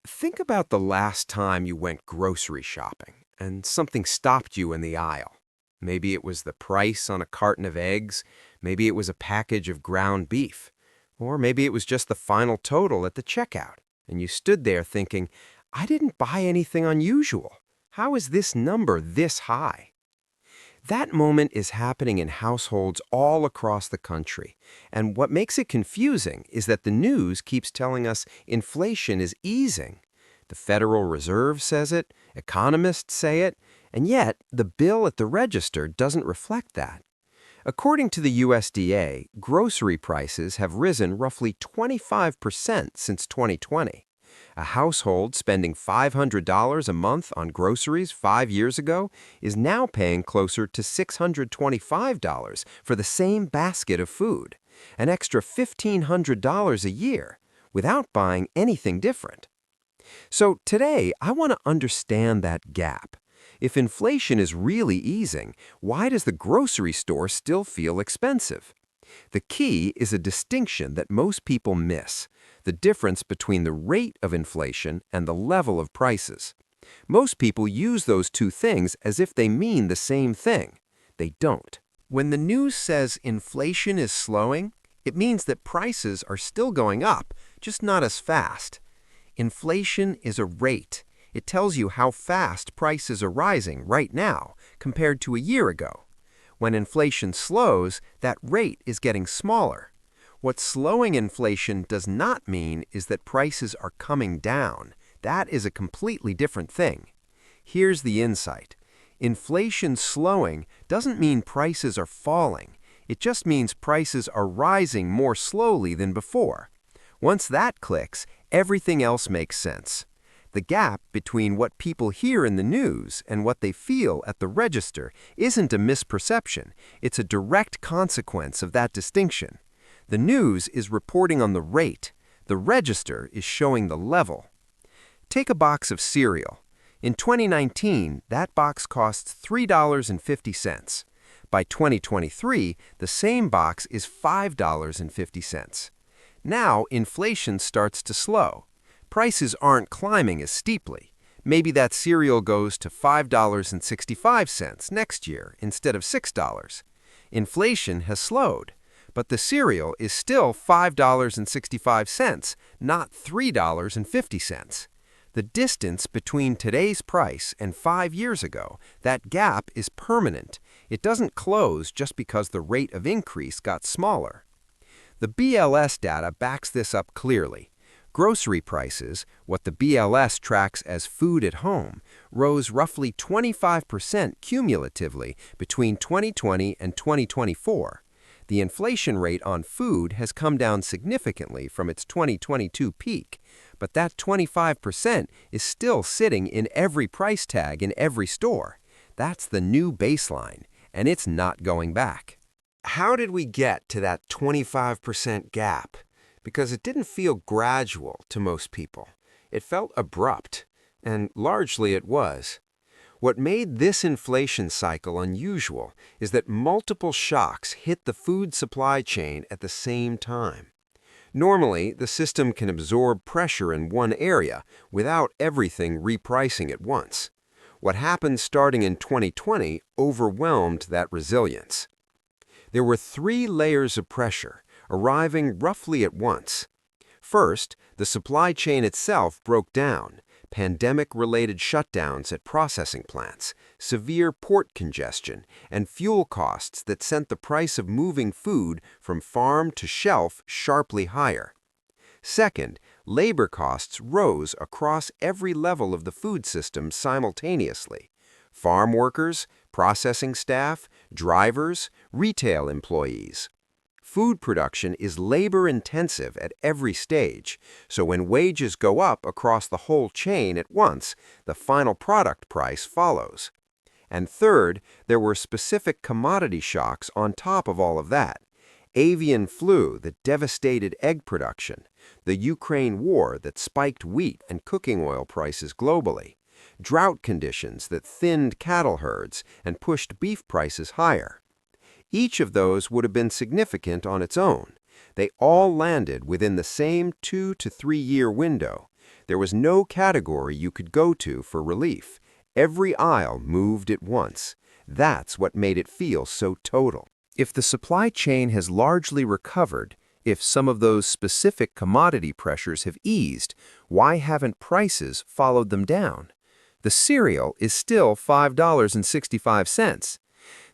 Think about the last time you went grocery shopping and something stopped you in the aisle. Maybe it was the price on a carton of eggs, maybe it was a package of ground beef, or maybe it was just the final total at the checkout. And you stood there thinking, I didn't buy anything unusual. How is this number this high? That moment is happening in households all across the country. And what makes it confusing is that the news keeps telling us inflation is easing. The Federal Reserve says it, economists say it, and yet the bill at the register doesn't reflect that. According to the USDA, grocery prices have risen roughly 25% since 2020. A household spending $500 a month on groceries 5 years ago is now paying closer to $625 for the same basket of food, an extra $1,500 a year, without buying anything different. So today, I want to understand that gap. If inflation is really easing, why does the grocery store still feel expensive? The key is a distinction that most people miss: the difference between the rate of inflation and the level of prices. Most people use those two things as if they mean the same thing. They don't. When the news says inflation is slowing, it means that prices are still going up, just not as fast. Inflation is a rate. It tells you how fast prices are rising right now compared to a year ago. When inflation slows, that rate is getting smaller. What slowing inflation does not mean is that prices are coming down. That is a completely different thing. Here's the insight. Inflation slowing doesn't mean prices are falling. It just means prices are rising more slowly than before. Once that clicks, everything else makes sense. The gap between what people hear in the news and what they feel at the register isn't a misperception. It's a direct consequence of that distinction. The news is reporting on the rate. The register is showing the level. Take a box of cereal. In 2019, that box costs $3.50. By 2023, the same box is $5.50. Now, inflation starts to slow. Prices aren't climbing as steeply. Maybe that cereal goes to $5.65 next year instead of $6. Inflation has slowed, but the cereal is still $5.65, not $3.50. The distance between today's price and 5 years ago, that gap is permanent. It doesn't close just because the rate of increase got smaller. The BLS data backs this up clearly. Grocery prices, what the BLS tracks as food at home, rose roughly 25% cumulatively between 2020 and 2024. The inflation rate on food has come down significantly from its 2022 peak, but that 25% is still sitting in every price tag in every store. That's the new baseline, and it's not going back. How did we get to that 25% gap? Because it didn't feel gradual to most people. It felt abrupt, and largely it was. What made this inflation cycle unusual is that multiple shocks hit the food supply chain at the same time. Normally, the system can absorb pressure in one area without everything repricing at once. What happened starting in 2020 overwhelmed that resilience. There were 3 layers of pressure, arriving roughly at once. First, the supply chain itself broke down. Pandemic-related shutdowns at processing plants, severe port congestion, and fuel costs that sent the price of moving food from farm to shelf sharply higher. Second, labor costs rose across every level of the food system simultaneously. Farm workers, processing staff, drivers, retail employees. Food production is labor-intensive at every stage, so when wages go up across the whole chain at once, the final product price follows. And third, there were specific commodity shocks on top of all of that. Avian flu that devastated egg production, the Ukraine war that spiked wheat and cooking oil prices globally, drought conditions that thinned cattle herds and pushed beef prices higher. Each of those would have been significant on its own. They all landed within the same 2 to 3 year window. There was no category you could go to for relief. Every aisle moved at once. That's what made it feel so total. If the supply chain has largely recovered, if some of those specific commodity pressures have eased, why haven't prices followed them down? The cereal is still $5.65.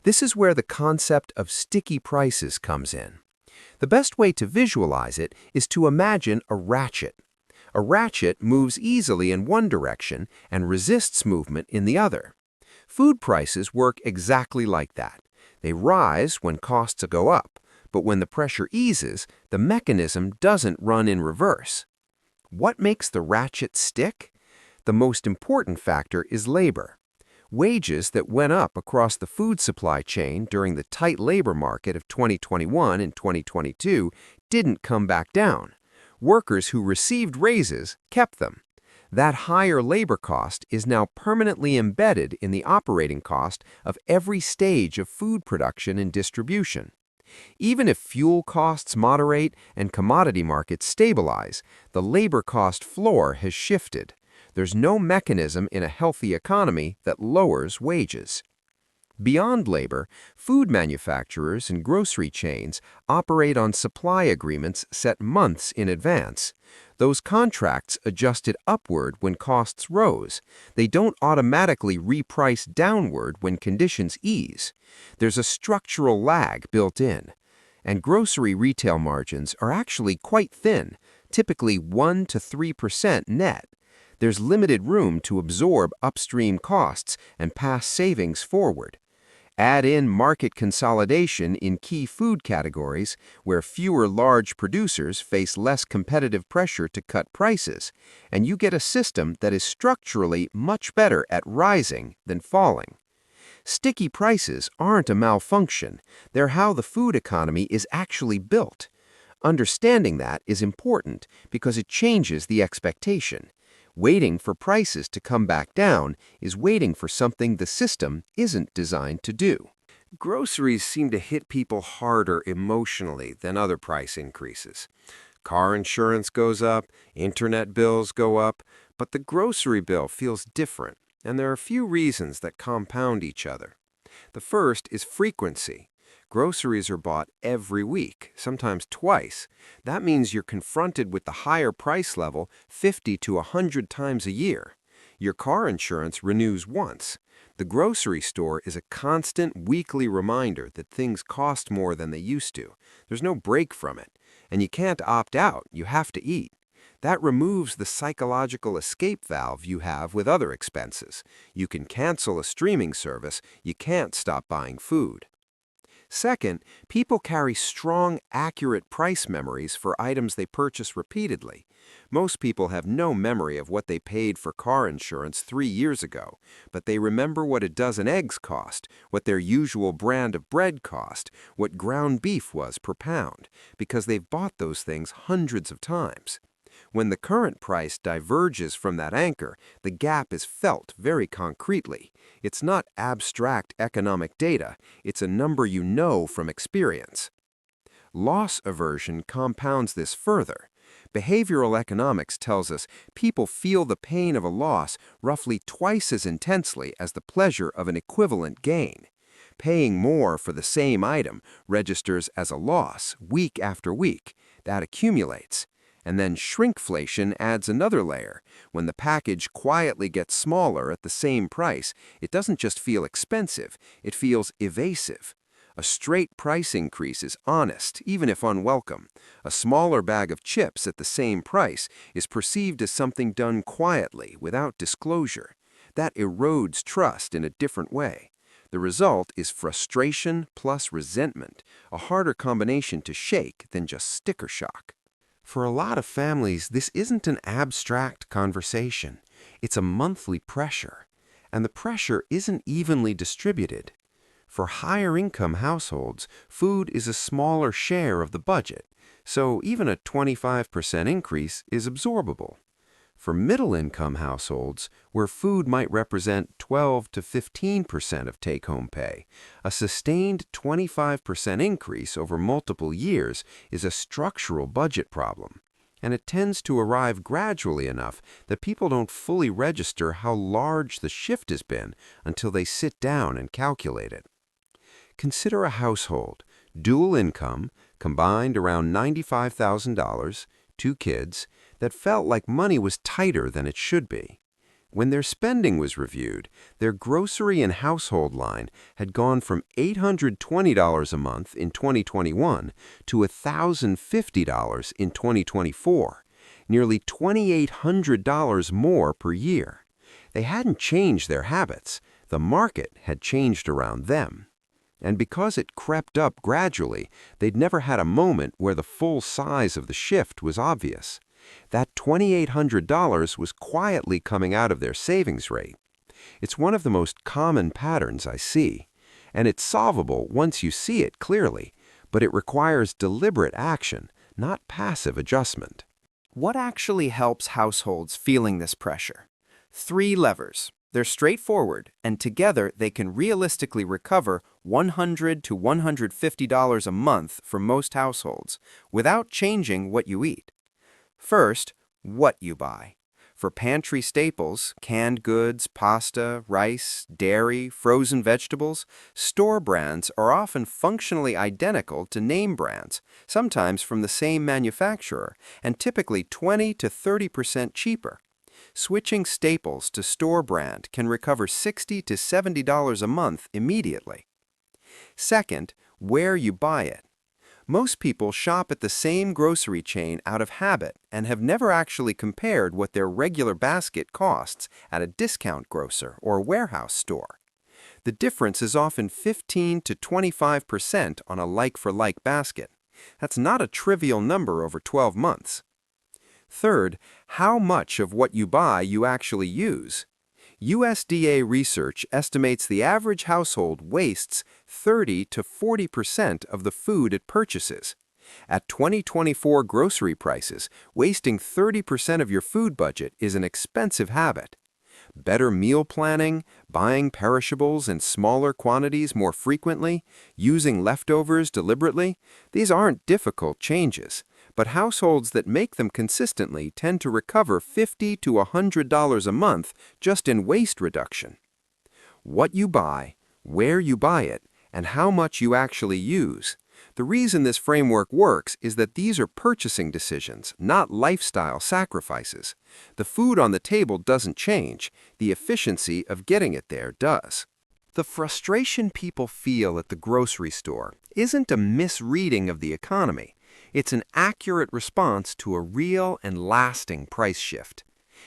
This is where the concept of sticky prices comes in. The best way to visualize it is to imagine a ratchet. A ratchet moves easily in one direction and resists movement in the other. Food prices work exactly like that. They rise when costs go up, but when the pressure eases, the mechanism doesn't run in reverse. What makes the ratchet stick? The most important factor is labor. Wages that went up across the food supply chain during the tight labor market of 2021 and 2022 didn't come back down. Workers who received raises kept them. That higher labor cost is now permanently embedded in the operating cost of every stage of food production and distribution. Even if fuel costs moderate and commodity markets stabilize, the labor cost floor has shifted. There's no mechanism in a healthy economy that lowers wages. Beyond labor, food manufacturers and grocery chains operate on supply agreements set months in advance. Those contracts adjusted upward when costs rose. They don't automatically reprice downward when conditions ease. There's a structural lag built in. And grocery retail margins are actually quite thin, typically 1 to 3% net. There's limited room to absorb upstream costs and pass savings forward. Add in market consolidation in key food categories where fewer large producers face less competitive pressure to cut prices, and you get a system that is structurally much better at rising than falling. Sticky prices aren't a malfunction. They're how the food economy is actually built. Understanding that is important because it changes the expectation. Waiting for prices to come back down is waiting for something the system isn't designed to do. Groceries seem to hit people harder emotionally than other price increases. Car insurance goes up, internet bills go up, but the grocery bill feels different, and there are a few reasons that compound each other. The first is frequency. Groceries are bought every week, sometimes twice. That means you're confronted with the higher price level 50 to 100 times a year. Your car insurance renews once. The grocery store is a constant weekly reminder that things cost more than they used to. There's no break from it. And you can't opt out, you have to eat. That removes the psychological escape valve you have with other expenses. You can cancel a streaming service, you can't stop buying food. Second, people carry strong, accurate price memories for items they purchase repeatedly. Most people have no memory of what they paid for car insurance 3 years ago, but they remember what a dozen eggs cost, what their usual brand of bread cost, what ground beef was per pound, because they've bought those things hundreds of times. When the current price diverges from that anchor, the gap is felt very concretely. It's not abstract economic data, it's a number you know from experience. Loss aversion compounds this further. Behavioral economics tells us people feel the pain of a loss roughly twice as intensely as the pleasure of an equivalent gain. Paying more for the same item registers as a loss week after week. That accumulates. And then shrinkflation adds another layer. When the package quietly gets smaller at the same price, it doesn't just feel expensive, it feels evasive. A straight price increase is honest, even if unwelcome. A smaller bag of chips at the same price is perceived as something done quietly, without disclosure. That erodes trust in a different way. The result is frustration plus resentment, a harder combination to shake than just sticker shock. For a lot of families, this isn't an abstract conversation. It's a monthly pressure, and the pressure isn't evenly distributed. For higher income households, food is a smaller share of the budget, so even a 25% increase is absorbable. For middle-income households, where food might represent 12 to 15% of take-home pay, a sustained 25% increase over multiple years is a structural budget problem. and it tends to arrive gradually enough that people don't fully register how large the shift has been until they sit down and calculate it. Consider a household, dual income, combined around $95,000, 2 kids, that felt like money was tighter than it should be. When their spending was reviewed, their grocery and household line had gone from $820 a month in 2021 to $1,050 in 2024, nearly $2,800 more per year. They hadn't changed their habits, the market had changed around them. And because it crept up gradually, they'd never had a moment where the full size of the shift was obvious. That $2,800 was quietly coming out of their savings rate. It's one of the most common patterns I see, and it's solvable once you see it clearly, but it requires deliberate action, not passive adjustment. What actually helps households feeling this pressure? 3 levers. They're straightforward, and together they can realistically recover $100 to $150 a month for most households, without changing what you eat. First, what you buy. For pantry staples, canned goods, pasta, rice, dairy, frozen vegetables, store brands are often functionally identical to name brands, sometimes from the same manufacturer, and typically 20 to 30% cheaper. Switching staples to store brand can recover $60 to $70 a month immediately. Second, where you buy it. Most people shop at the same grocery chain out of habit and have never actually compared what their regular basket costs at a discount grocer or warehouse store. The difference is often 15 to 25% on a like-for-like basket. That's not a trivial number over 12 months. Third, how much of what you buy you actually use. USDA research estimates the average household wastes 30 to 40% of the food it purchases. At 2024 grocery prices, wasting 30% of your food budget is an expensive habit. Better meal planning, buying perishables in smaller quantities more frequently, using leftovers deliberately, these aren't difficult changes, but households that make them consistently tend to recover $50 to $100 a month just in waste reduction. What you buy, where you buy it, and how much you actually use. The reason this framework works is that these are purchasing decisions, not lifestyle sacrifices. The food on the table doesn't change, the efficiency of getting it there does. The frustration people feel at the grocery store isn't a misreading of the economy. It's an accurate response to a real and lasting price shift.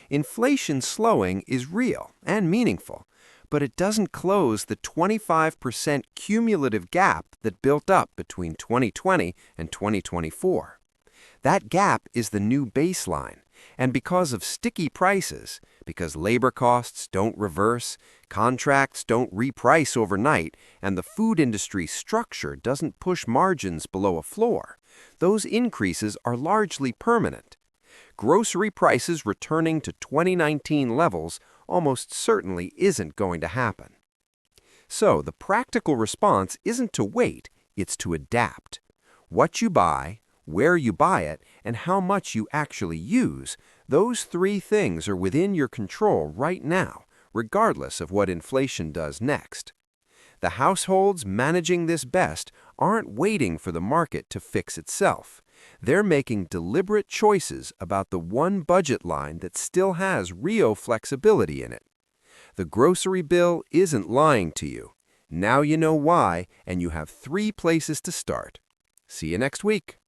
Inflation slowing is real and meaningful, but it doesn't close the 25% cumulative gap that built up between 2020 and 2024. That gap is the new baseline, and because of sticky prices, because labor costs don't reverse, contracts don't reprice overnight, and the food industry structure doesn't push margins below a floor, those increases are largely permanent. Grocery prices returning to 2019 levels almost certainly isn't going to happen. So the practical response isn't to wait, it's to adapt. What you buy, where you buy it, and how much you actually use, those 3 things are within your control right now, regardless of what inflation does next. The households managing this best aren't waiting for the market to fix itself. They're making deliberate choices about the one budget line that still has real flexibility in it. The grocery bill isn't lying to you. Now you know why, and you have 3 places to start. See you next week.